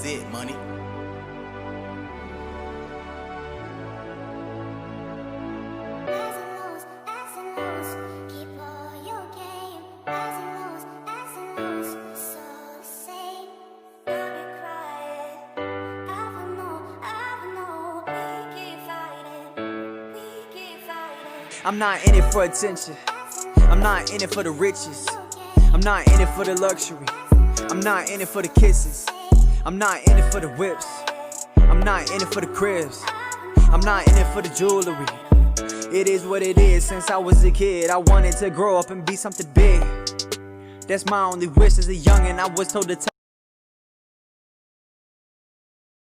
That's it, money. I'm not in it for attention. I'm not in it for the riches. I'm not in it for the luxury. I'm not in it for the kisses. I'm not in it for the whips. I'm not in it for the cribs. I'm not in it for the jewelry. It is what it is. Since I was a kid, I wanted to grow up and be something big. That's my only wish as a youngin'. I was told to